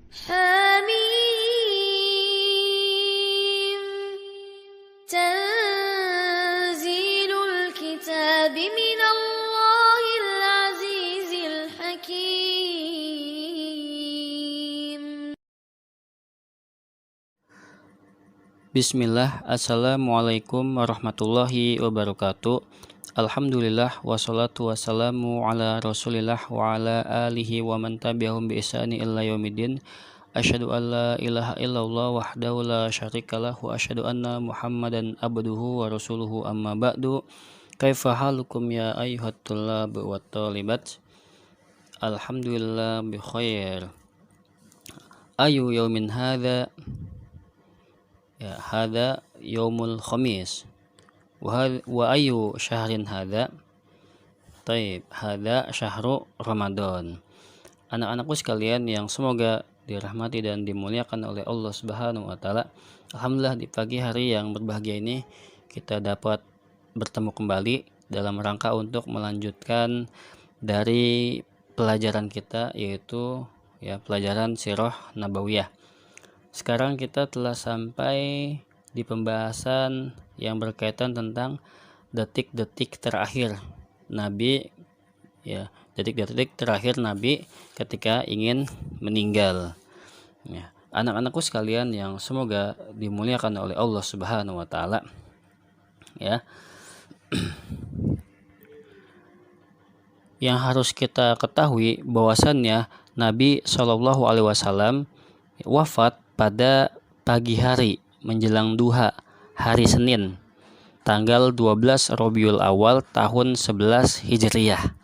حميم تنزيل الكتاب من الله العزيز الحكيم. Bismillah, Assalamualaikum warahmatullahi wabarakatuh. Alhamdulillah, wassalatu wassalamu ala rasulillah wa ala alihi wa man tabi'ahum bi ihsani ila yaumiddin. Asyhadu an la ilaha illallah wahdahu la syarikalah wa asyhadu anna Muhammadan abduhu wa rasuluhu, amma ba'du. Kaifa halukum ya ayyuhat tullab wa talibat? Alhamdulillah bi khair. Ayu yaumin hadza? Ya, hadza yaumul khamis. Wa ayu syahrin hadza? Taib, hadza syahru Ramadan. Anak-anakku sekalian yang semoga dirahmati dan dimuliakan oleh Allah Subhanahu wa taala. Alhamdulillah, di pagi hari yang berbahagia ini kita dapat bertemu kembali dalam rangka untuk melanjutkan dari pelajaran kita, yaitu pelajaran Sirah Nabawiyah. Sekarang kita telah sampai di pembahasan yang berkaitan tentang detik-detik terakhir Nabi, detik-detik terakhir Nabi ketika ingin meninggal. Anak-anakku sekalian yang semoga dimuliakan oleh Allah Subhanahu wa taala. Yang harus kita ketahui bahwasannya Nabi Shallallahu alaihi wasallam wafat pada pagi hari menjelang duha hari Senin tanggal 12 Rabiul Awal tahun 11 Hijriyah.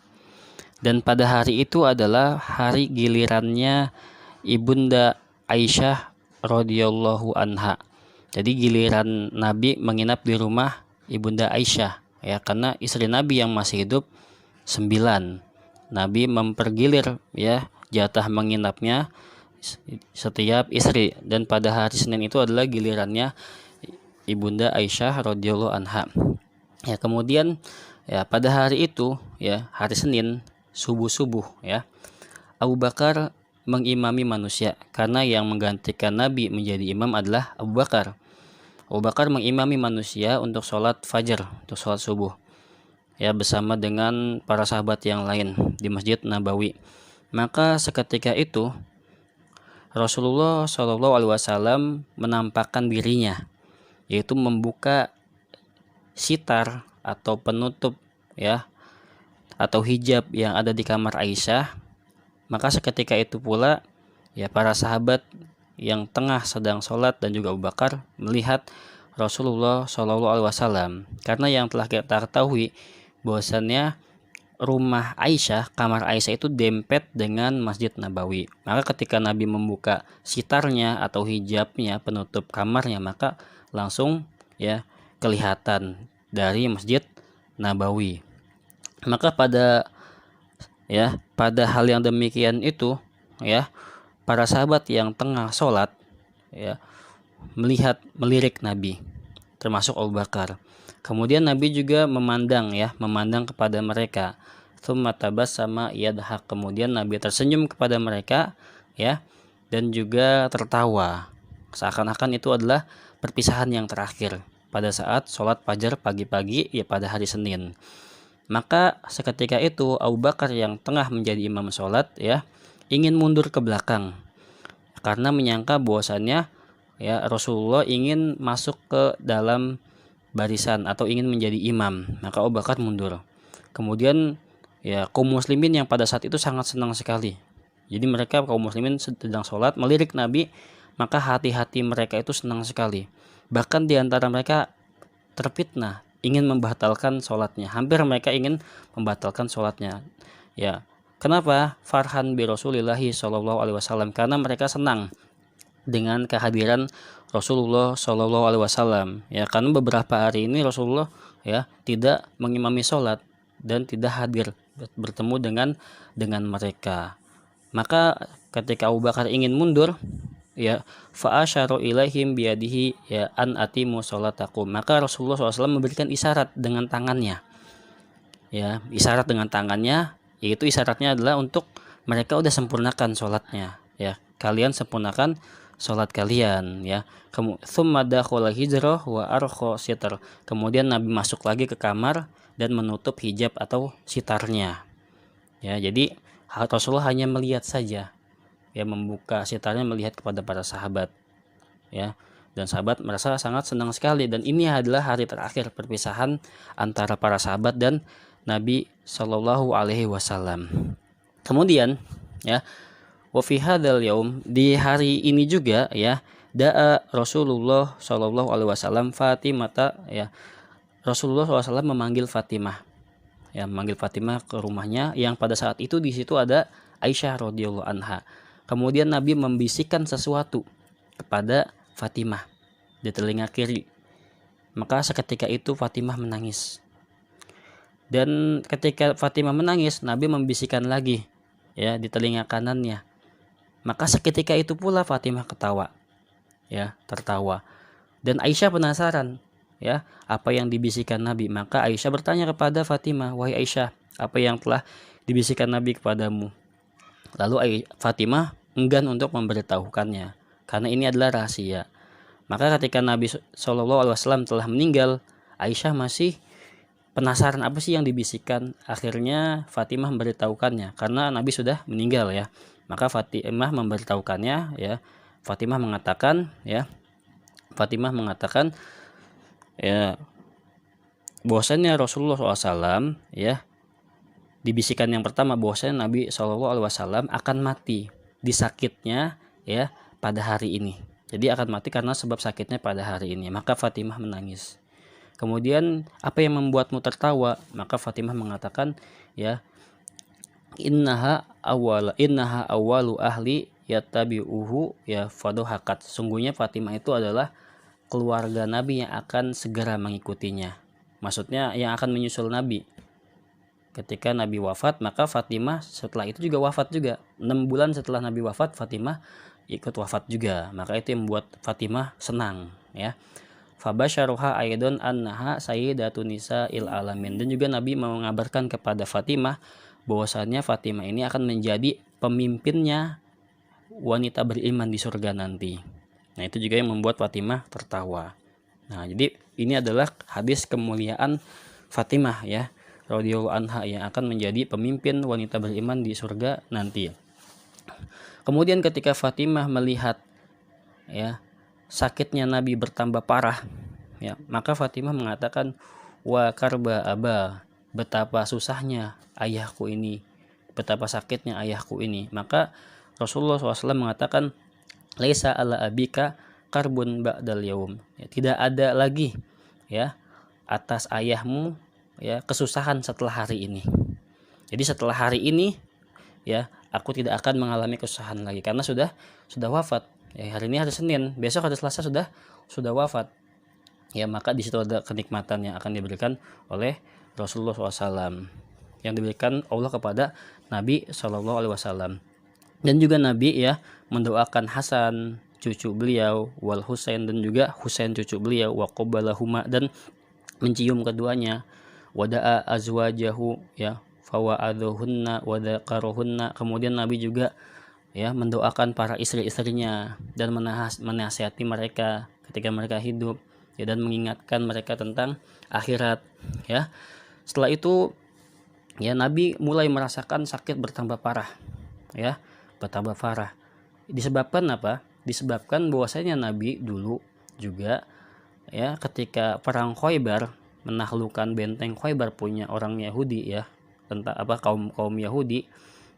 Dan pada hari itu adalah hari gilirannya Ibunda Aisyah radhiyallahu anha. Jadi giliran Nabi menginap di rumah Ibunda Aisyah, karena istri Nabi yang masih hidup 9. Nabi mempergilir jatah menginapnya setiap istri, dan pada hari Senin itu adalah gilirannya Ibunda Aisyah radhiyallahu anha. Kemudian pada hari itu hari Senin subuh-subuh Abu Bakar mengimami manusia, karena yang menggantikan Nabi menjadi imam adalah Abu Bakar. Abu Bakar mengimami manusia untuk sholat fajar, untuk sholat subuh bersama dengan para sahabat yang lain di Masjid Nabawi. Maka seketika itu Rasulullah Shallallahu alaihi wasallam menampakkan dirinya, yaitu membuka sitar atau penutup atau hijab yang ada di kamar Aisyah. Maka seketika itu pula para sahabat yang tengah sedang sholat dan juga Abu Bakar melihat Rasulullah Shallallahu alaihi wasallam, karena yang telah kita ketahui bahwasannya rumah Aisyah, kamar Aisyah itu dempet dengan Masjid Nabawi. Maka ketika Nabi membuka sitarnya atau hijabnya, penutup kamarnya, maka langsung kelihatan dari Masjid Nabawi. Maka pada hal yang demikian itu para sahabat yang tengah sholat melirik Nabi, termasuk Abu Bakar. Kemudian Nabi juga memandang kepada mereka. Tsumma tabassama yadhak. Kemudian Nabi tersenyum kepada mereka dan juga tertawa. Seakan-akan itu adalah perpisahan yang terakhir pada saat sholat fajar pagi-pagi pada hari Senin. Maka seketika itu Abu Bakar yang tengah menjadi imam sholat ingin mundur ke belakang, karena menyangka bahwasannya Rasulullah ingin masuk ke dalam barisan atau ingin menjadi imam. Maka Abu Bakar mundur. Kemudian kaum muslimin yang pada saat itu sangat senang sekali. Jadi mereka kaum muslimin sedang sholat melirik Nabi, maka hati-hati mereka itu senang sekali. Bahkan di antara mereka terfitnah ingin membatalkan sholatnya. Hampir mereka ingin membatalkan sholatnya. Kenapa? Farhan bi Rasulillahi Shallallahu alaihi wasallam, karena mereka senang dengan kehadiran Rasulullah Shallallahu alaihi wasallam. Karena beberapa hari ini Rasulullah tidak mengimami sholat dan tidak hadir bertemu dengan mereka. Maka ketika Abu Bakar ingin mundur, fa asyara ilaihim biyadihi an atimu sholatakum. Maka Rasulullah SAW memberikan isyarat dengan tangannya. Isyarat dengan tangannya, yaitu isyaratnya adalah untuk mereka udah sempurnakan sholatnya. ya, kalian sempurnakan sholat kalian, ya. Tsumma dakhala hijrah wa arkha sitar. Kemudian Nabi masuk lagi ke kamar dan menutup hijab atau sitarnya. Ya, jadi Rasulullah hanya melihat saja, ya, membuka sitarnya melihat kepada para sahabat, ya. Dan sahabat merasa sangat senang sekali, dan ini adalah hari terakhir perpisahan antara para sahabat dan Nabi Shallallahu alaihi wasallam. Kemudian, ya, wa fi hadzal yaum, di hari ini juga, ya, da'a Rasulullah Shallallahu alaihi wasallam Fatimah, ya. Rasulullah SAW memanggil Fatimah, ya, memanggil Fatimah ke rumahnya, yang pada saat itu di situ ada Aisyah radhiyallahu anha. Kemudian Nabi membisikkan sesuatu kepada Fatimah di telinga kiri. Maka seketika itu Fatimah menangis. Dan ketika Fatimah menangis, Nabi membisikkan lagi, ya, di telinga kanannya. Maka seketika itu pula Fatimah ketawa, ya, tertawa. Dan Aisyah penasaran, ya, apa yang dibisikkan Nabi. Maka Aisyah bertanya kepada Fatimah, "Wahai Aisyah, apa yang telah dibisikkan Nabi kepadamu?" Lalu Fatimah enggan untuk memberitahukannya, karena ini adalah rahasia. Maka ketika Nabi SAW telah meninggal, Aisyah masih penasaran apa sih yang dibisikkan. Akhirnya Fatimah memberitahukannya, karena Nabi sudah meninggal, ya. Maka Fatimah memberitahukannya, ya. Fatimah mengatakan, ya, bahwasanya Rasulullah SAW, ya, dibisikkan yang pertama bahwasanya Nabi SAW akan mati di sakitnya, ya, pada hari ini. Jadi akan mati karena sebab sakitnya pada hari ini. Maka Fatimah menangis. Kemudian, apa yang membuatmu tertawa? Maka Fatimah mengatakan, ya, innaha awwalu ahli yattabi'uhu, ya, fadohakat. Sungguhnya Fatimah itu adalah keluarga Nabi yang akan segera mengikutinya. Maksudnya yang akan menyusul Nabi. Ketika Nabi wafat, maka Fatimah setelah itu juga wafat juga. 6 bulan setelah Nabi wafat, Fatimah ikut wafat juga. Maka itu yang membuat Fatimah senang, ya. Fabasyaruha aidon annaha sayyidatun nisa'il alamin. Dan juga Nabi mengabarkan kepada Fatimah bahwasannya Fatimah ini akan menjadi pemimpinnya wanita beriman di surga nanti. Nah, itu juga yang membuat Fatimah tertawa. Nah, jadi ini adalah hadis kemuliaan Fatimah, ya, radhiyallahu anha, yang akan menjadi pemimpin wanita beriman di surga nanti. Kemudian ketika Fatimah melihat, ya, sakitnya Nabi bertambah parah, ya, maka Fatimah mengatakan, wa karba aba, betapa susahnya ayahku ini, betapa sakitnya ayahku ini. Maka Rasulullah SAW mengatakan, laisa ala abika karbun ba'dal yaum, ya, tidak ada lagi, ya, atas ayahmu, ya, kesusahan setelah hari ini. Jadi setelah hari ini, ya, aku tidak akan mengalami kesusahan lagi karena sudah wafat. Ya, hari ini hari Senin, besok hari Selasa sudah wafat. Ya, maka di situ ada kenikmatan yang akan diberikan oleh Rasulullah SAW, yang diberikan Allah kepada Nabi SAW. Dan juga Nabi, ya, mendoakan Hasan cucu beliau, wal Husain, dan juga Husain cucu beliau, wa qabbalahuma, dan mencium keduanya, wada'a azwajahu, ya, fawa'adhuhunna wa dzakaruhunna. Kemudian Nabi juga, ya, mendoakan para istri-istrinya dan menasihati mereka ketika mereka hidup, ya, dan mengingatkan mereka tentang akhirat, ya. Setelah itu, ya, Nabi mulai merasakan sakit bertambah parah, ya, bertambah parah. Disebabkan apa? Disebabkan bahwasanya Nabi dulu juga, ya, ketika perang Khaybar, menaklukkan benteng Khaybar punya orang Yahudi, ya, tentang kaum Yahudi.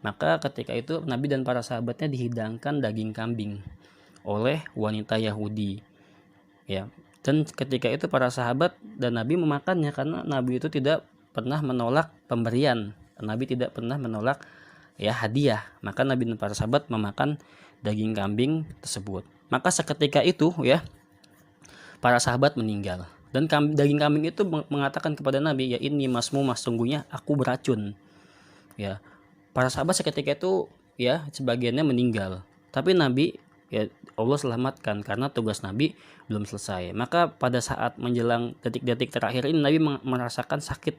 Maka ketika itu Nabi dan para sahabatnya dihidangkan daging kambing oleh wanita Yahudi, ya. Dan ketika itu para sahabat dan Nabi memakannya, karena Nabi itu tidak pernah menolak pemberian. Nabi tidak pernah menolak, ya, hadiah. Maka Nabi dan para sahabat memakan daging kambing tersebut. Maka seketika itu, ya, para sahabat meninggal. Dan daging kambing itu mengatakan kepada Nabi, ya, ini masmu mas, sungguhnya aku beracun, ya. Para sahabat seketika itu, ya, sebagiannya meninggal. Tapi Nabi, ya, Allah selamatkan karena tugas Nabi belum selesai. Maka pada saat menjelang detik-detik terakhir ini, Nabi merasakan sakit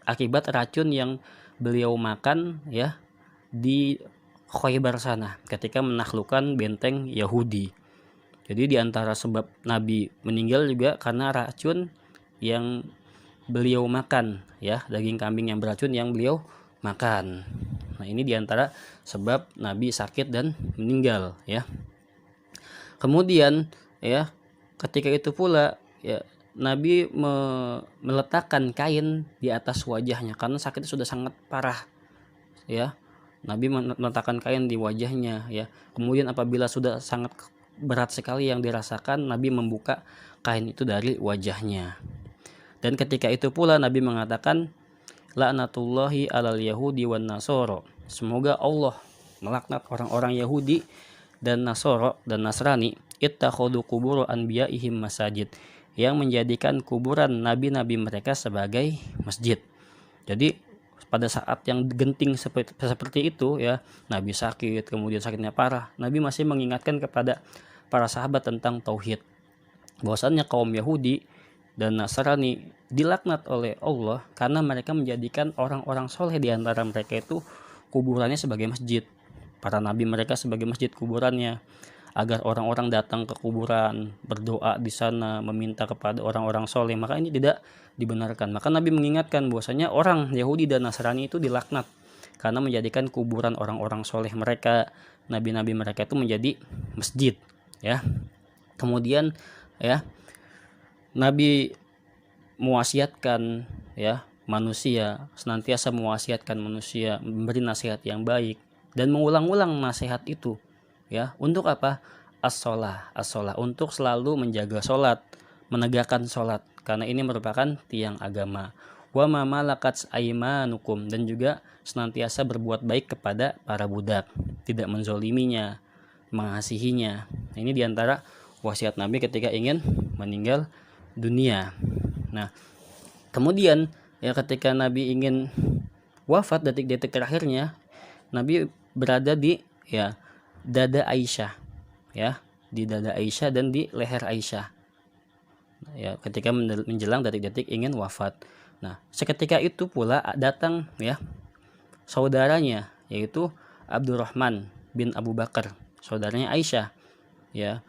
akibat racun yang beliau makan, ya, di Khaybar sana ketika menaklukkan benteng Yahudi. Jadi di antara sebab Nabi meninggal juga karena racun yang beliau makan, ya, daging kambing yang beracun yang beliau makan. Nah, ini di antara sebab Nabi sakit dan meninggal, ya. Kemudian, ya, ketika itu pula, ya, Nabi meletakkan kain di atas wajahnya karena sakitnya sudah sangat parah, ya. Nabi meletakkan kain di wajahnya, ya. Kemudian apabila sudah sangat berat sekali yang dirasakan, Nabi membuka kain itu dari wajahnya. Dan ketika itu pula Nabi mengatakan, la'natullahi alal yahudi wan nasoro. Semoga Allah melaknat orang-orang Yahudi dan Nasoro dan Nasrani, ittakhadhu qubur anbiya'ihim masajid, yang menjadikan kuburan nabi-nabi mereka sebagai masjid. Jadi pada saat yang genting seperti itu, ya, Nabi sakit, kemudian sakitnya parah, Nabi masih mengingatkan kepada para sahabat tentang tauhid, bahwasannya kaum Yahudi dan Nasrani dilaknat oleh Allah karena mereka menjadikan orang-orang soleh di antara mereka itu kuburannya sebagai masjid, para nabi mereka sebagai masjid kuburannya, agar orang-orang datang ke kuburan, berdoa di sana, meminta kepada orang-orang soleh. Maka ini tidak dibenarkan. Maka Nabi mengingatkan bahwasanya orang Yahudi dan Nasrani itu dilaknat karena menjadikan kuburan orang-orang soleh mereka, nabi-nabi mereka itu menjadi masjid, ya. Kemudian, ya, Nabi mewasiatkan, ya, manusia, senantiasa mewasiatkan manusia memberi nasihat yang baik dan mengulang-ulang nasihat itu, ya, untuk apa? As-sholah, untuk selalu menjaga sholat, menegakkan sholat, karena ini merupakan tiang agama. Wa ma malakat aimanukum, dan juga senantiasa berbuat baik kepada para budak, tidak menzoliminya, mengasihinya. Ini diantara wasiat Nabi ketika ingin meninggal dunia. Nah, kemudian, ya, ketika Nabi ingin wafat, detik-detik terakhirnya, Nabi berada di, ya, dada Aisyah, ya, di dada Aisyah dan di leher Aisyah, ya, ketika menjelang detik-detik ingin wafat. Nah, seketika itu pula datang, ya, saudaranya, yaitu Abdurrahman bin Abu Bakar, saudaranya Aisyah, ya,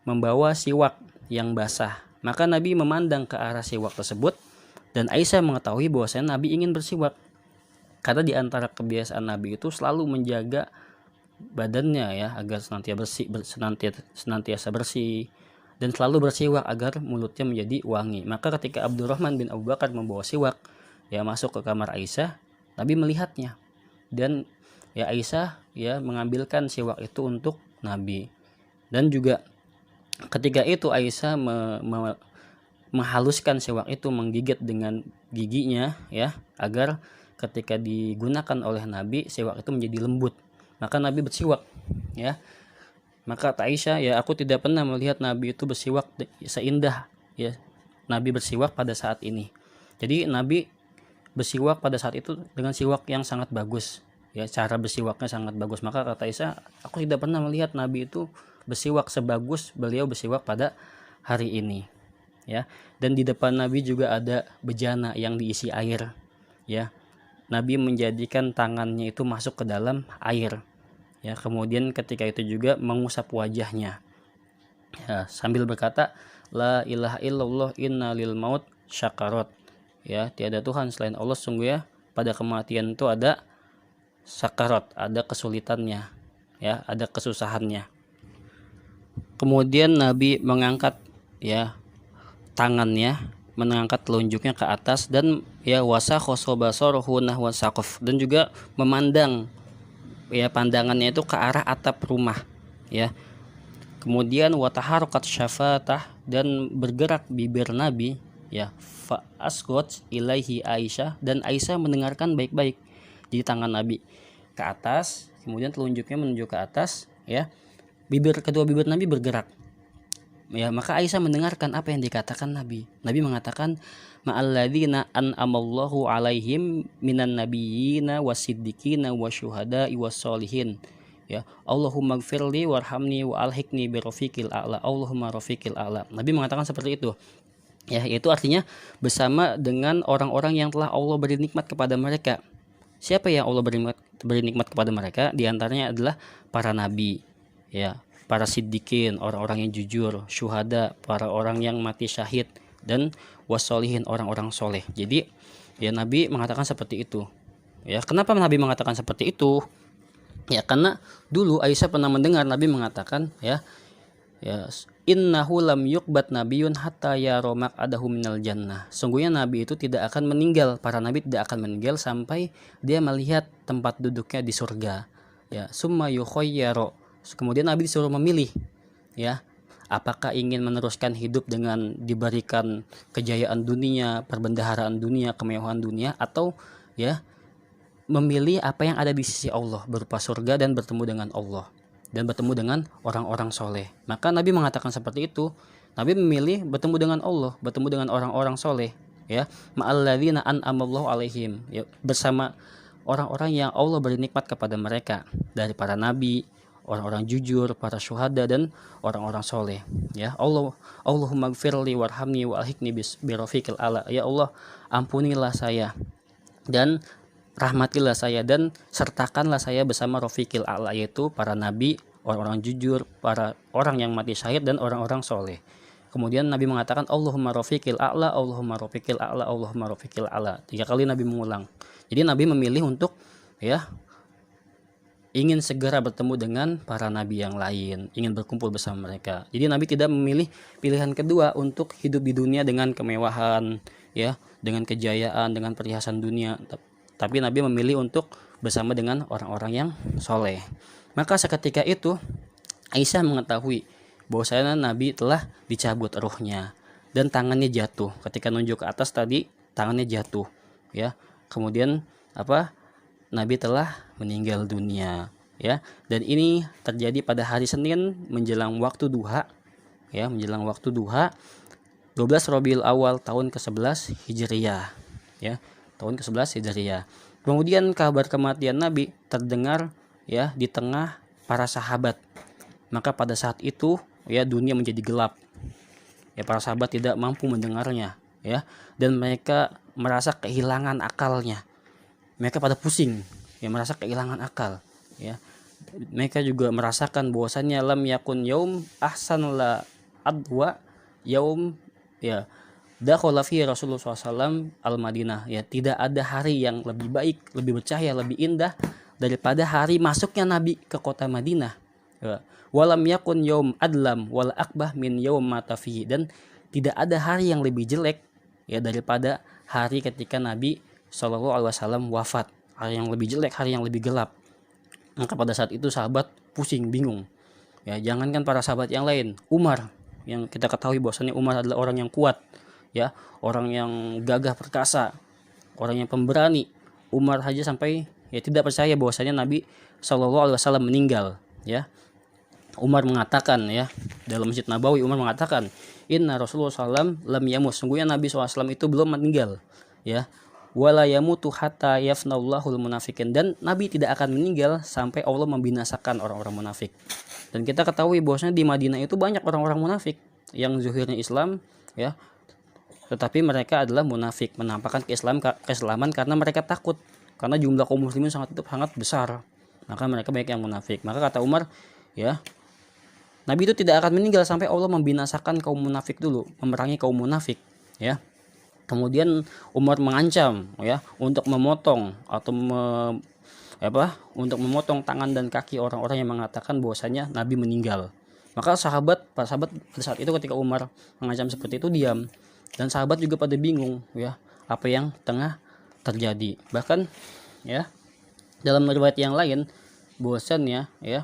membawa siwak yang basah. Maka Nabi memandang ke arah siwak tersebut dan Aisyah mengetahui bahwasanya Nabi ingin bersiwak, karena di antara kebiasaan Nabi itu selalu menjaga badannya, ya, agar senantiasa bersih dan selalu bersiwak agar mulutnya menjadi wangi. Maka ketika Abdurrahman bin Abu Bakar membawa siwak, ya, masuk ke kamar Aisyah, Nabi melihatnya dan, ya, Aisyah, ya, mengambilkan siwak itu untuk Nabi. Dan juga ketika itu Aisyah menghaluskan siwak itu, menggigit dengan giginya, ya, agar ketika digunakan oleh Nabi siwak itu menjadi lembut. Maka Nabi bersiwak, ya. Maka Aisyah, ya, aku tidak pernah melihat Nabi itu bersiwak seindah, ya, Nabi bersiwak pada saat ini. Jadi Nabi bersiwak pada saat itu dengan siwak yang sangat bagus, ya, cara bersiwaknya sangat bagus. Maka kata Aisyah, aku tidak pernah melihat Nabi itu bersiwak sebagus beliau bersiwak pada hari ini, ya. Dan di depan Nabi juga ada bejana yang diisi air, ya. Nabi menjadikan tangannya itu masuk ke dalam air, ya. Kemudian ketika itu juga mengusap wajahnya, ya, sambil berkata, la ilaha illallah inna lil maut syakarat, ya, tiada Tuhan selain Allah, sungguh, ya, pada kematian itu ada sakarat, ada kesulitannya, ya, ada kesusahannya. Kemudian Nabi mengangkat, ya, tangannya, mengangkat telunjuknya ke atas dan, ya, wasakhoso basorohu nahwa saqaf, dan juga memandang, ya, pandangannya itu ke arah atap rumah, ya. Kemudian wataharokat syafatah, dan bergerak bibir Nabi, ya, fa asgot ilaihi Aisyah, dan Aisyah mendengarkan baik-baik. Jadi tangan Nabi ke atas, kemudian telunjuknya menuju ke atas, ya, kedua bibir Nabi bergerak, ya. Maka Aisyah mendengarkan apa yang dikatakan Nabi. Nabi mengatakan, ma'alladzina an'amallahu alaihim minan nabiyyina wasiddiqina wasyuhada'i wassolihin, ya, Allahumma gfirli warhamni wa alhiqni birofiqil a'la, Allahumma rofiqil a'la. Nabi mengatakan seperti itu, ya, yaitu artinya bersama dengan orang-orang yang telah Allah beri nikmat kepada mereka, Siapa yang Allah beri nikmat kepada mereka? Di antaranya adalah para nabi, ya, para siddiqin, orang-orang yang jujur, syuhada, para orang yang mati syahid, dan wassolihin, orang-orang soleh. Jadi ya Nabi mengatakan seperti itu. Ya, kenapa Nabi mengatakan seperti itu? Ya, karena dulu Aisyah pernah mendengar Nabi mengatakan, ya, innahu lam yukbat nabiyun hatta yara maq'adahu minal jannah. Sungguhnya Nabi itu tidak akan meninggal, para nabi tidak akan meninggal sampai dia melihat tempat duduknya di surga. Ya, summa yukhayyaru. Kemudian Nabi disuruh memilih, ya, apakah ingin meneruskan hidup dengan diberikan kejayaan dunia, perbendaharaan dunia, kemewahan dunia, atau ya memilih apa yang ada di sisi Allah berupa surga dan bertemu dengan Allah dan bertemu dengan orang-orang soleh. Maka Nabi mengatakan seperti itu. Nabi memilih bertemu dengan Allah, bertemu dengan orang-orang soleh, ya, ma'alladzina an'amallahu alaihim, ya, bersama orang-orang yang Allah beri nikmat kepada mereka dari para nabi, orang-orang jujur, para syuhada, dan orang-orang soleh. Ya, Allahumma gfirli warhamni wa alhiqni birafiqil ala. Ya Allah, ampunilah saya dan rahmatilah saya dan sertakanlah saya bersama Rafiqil A'la, yaitu para nabi, orang-orang jujur, para orang yang mati syahid, dan orang-orang soleh. Kemudian Nabi mengatakan Allahumma Rafiqil A'la, Allahumma Rafiqil A'la, Allahumma Rafiqil A'la. 3 kali Nabi mengulang. Jadi Nabi memilih untuk ya ingin segera bertemu dengan para nabi yang lain, ingin berkumpul bersama mereka. Jadi Nabi tidak memilih pilihan kedua untuk hidup di dunia dengan kemewahan, ya, dengan kejayaan, dengan perhiasan dunia. Tapi Nabi memilih untuk bersama dengan orang-orang yang soleh. Maka seketika itu Aisyah mengetahui bahwasanya Nabi telah dicabut ruhnya dan tangannya jatuh. Ketika nunjuk ke atas tadi tangannya jatuh, ya. Kemudian Nabi telah meninggal dunia, ya. Dan ini terjadi pada hari Senin menjelang waktu duha, ya, menjelang waktu duha 12 Rabiul Awal tahun ke-11 Hijriyah, ya. Tahun ke-11 Hijriyah. Kemudian kabar kematian Nabi terdengar, ya, di tengah para sahabat. Maka pada saat itu, ya, dunia menjadi gelap. Ya, para sahabat tidak mampu mendengarnya, ya, dan mereka merasa kehilangan akalnya. Mereka pada pusing, ya, merasa kehilangan akal, ya. Mereka juga merasakan bahwasannya lam yakun yaum ahsan la adwa yaum, ya, dakhala fi Rasulullah SAW al-Madinah, ya, tidak ada hari yang lebih baik, lebih bercahaya, lebih indah daripada hari masuknya Nabi ke kota Madinah. Ya. Walam yakun yaum adlam wal akbah min yaum mata fihi, dan tidak ada hari yang lebih jelek, ya, daripada hari ketika Nabi SAW wafat. Hari yang lebih jelek, hari yang lebih gelap. Maka pada saat itu sahabat pusing, bingung. Ya, jangankan para sahabat yang lain, Umar, yang kita ketahui bahwasanya Umar adalah orang yang kuat, ya, orang yang gagah perkasa, orang yang pemberani. Umar saja sampai ya tidak percaya bahwasanya Nabi SAW meninggal, ya. Umar mengatakan, ya, dalam Masjid Nabawi, Umar mengatakan, inna Rasulullah SAW lam yamut, sungguhnya Nabi SAW itu belum meninggal, ya. Wala yamutu hatta yafnallahul munafikin, dan Nabi tidak akan meninggal sampai Allah membinasakan orang-orang munafik. Dan kita ketahui bahwasanya di Madinah itu banyak orang-orang munafik yang zuhirnya Islam, ya, tetapi mereka adalah munafik, menampakkan keislaman karena mereka takut, karena jumlah kaum muslimin sangat besar, maka mereka banyak yang munafik. Maka kata Umar, ya, Nabi itu tidak akan meninggal sampai Allah membinasakan kaum munafik dulu, memerangi kaum munafik, ya. Kemudian Umar mengancam, ya, untuk memotong atau untuk memotong tangan dan kaki orang-orang yang mengatakan bahwasanya Nabi meninggal. Maka para sahabat pada saat itu ketika Umar mengancam seperti itu diam, dan sahabat juga pada bingung, ya, apa yang tengah terjadi. Bahkan, ya, dalam riwayat yang lain bahwasannya, ya,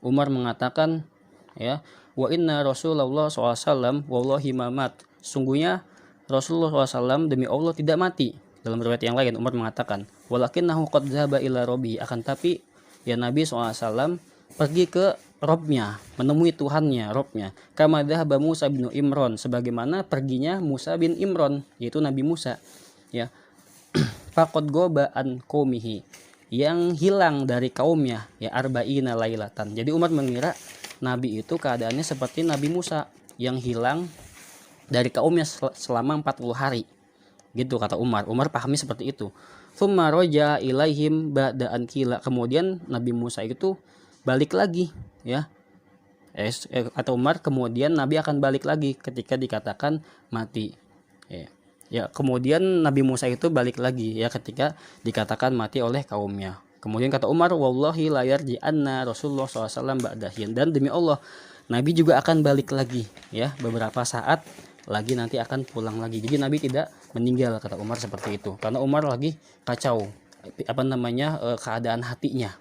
Umar mengatakan, ya, wa inna Rasulullah SAW wallahi mamat, sungguhnya Rasulullah SAW demi Allah tidak mati. Dalam riwayat yang lain Umar mengatakan, walakinnahu qad dzahaba ila rabbi, akan tapi ya Nabi SAW pergi ke Robnya, menemui Tuhannya, Robnya. Kama dzahaba Musa bin Imran, sebagaimana perginya Musa bin Imran, yaitu Nabi Musa, ya. Faqad goba an qaumihi, yang hilang dari kaumnya, ya, arba'ina lailatan. Jadi Umar mengira Nabi itu keadaannya seperti Nabi Musa yang hilang dari kaumnya selama 40 hari. Gitu kata Umar. Umar pahami seperti itu. Tsumma raja ilaihim ba'da an qila. Kemudian Nabi Musa itu balik lagi, ya. Kata Umar, kemudian Nabi akan balik lagi ketika dikatakan mati. Ya, kemudian Nabi Musa itu balik lagi ya ketika dikatakan mati oleh kaumnya. Kemudian kata Umar, wallahi la yarji'anna Rasulullah SAW ba'dahin. Dan demi Allah, Nabi juga akan balik lagi ya, beberapa saat lagi nanti akan pulang lagi. Jadi Nabi tidak meninggal, kata Umar seperti itu. Karena Umar lagi kacau keadaan hatinya.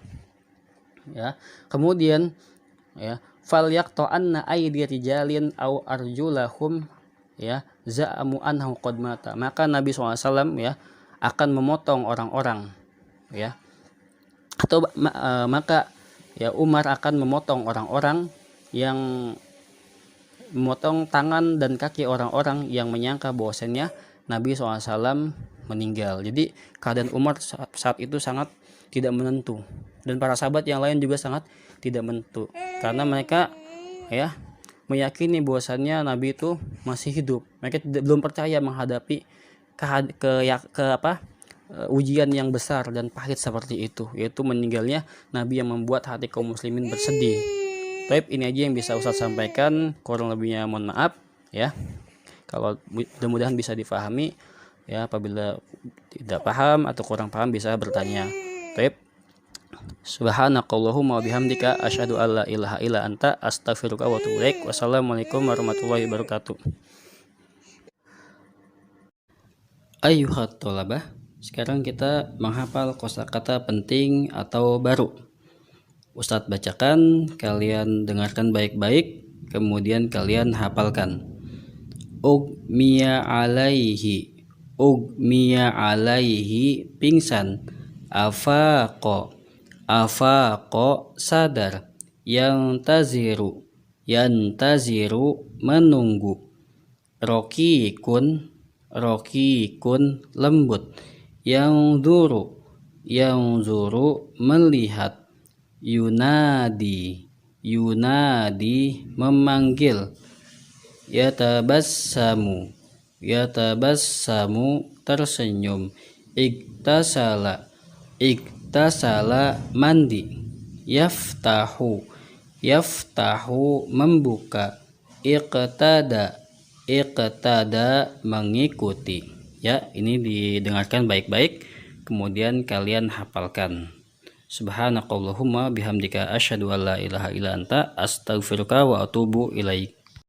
Ya. Kemudian ya, fal yaqta'anna aydi rijalin aw arjulahum ya za'amu anhu qad mata. Maka Nabi SAW ya akan memotong orang-orang ya, atau maka ya Umar akan memotong orang-orang yang memotong tangan dan kaki orang-orang yang menyangka bahwasannya Nabi SAW meninggal. Jadi keadaan Umar saat itu sangat tidak menentu, dan para sahabat yang lain juga sangat tidak menentu karena mereka ya meyakini bahwasannya Nabi itu masih hidup. Mereka belum percaya menghadapi ujian yang besar dan pahit seperti itu, yaitu meninggalnya Nabi yang membuat hati kaum muslimin bersedih. Baik, ini aja yang bisa Ustaz sampaikan, kurang lebihnya mohon maaf ya. Kalau mudah-mudahan bisa difahami ya, apabila tidak paham atau kurang paham bisa bertanya. Baik. Subhanakallahumma wa bihamdika asyhadu an la ilaha illa anta astaghfiruka wa atubu ilaik. Wassalamualaikum warahmatullahi wabarakatuh. Ayyuhat thalabah, sekarang kita menghafal kosakata penting atau baru. Ustadz bacakan, kalian dengarkan baik-baik, kemudian kalian hafalkan. Ugmiya alaihi pingsan. Afaqo sadar. Yantaziru menunggu. Rokikun lembut. Yanzuru melihat. Yunadi memanggil. Yatabassamu tersenyum. Iktasala mandi. Yaftahu membuka. Iqtada mengikuti. Ya, ini didengarkan baik-baik, kemudian kalian hafalkan. Subhanakallahumma bihamdika asyhadu an la ilaha illa anta astaghfiruka wa atubu ilaik.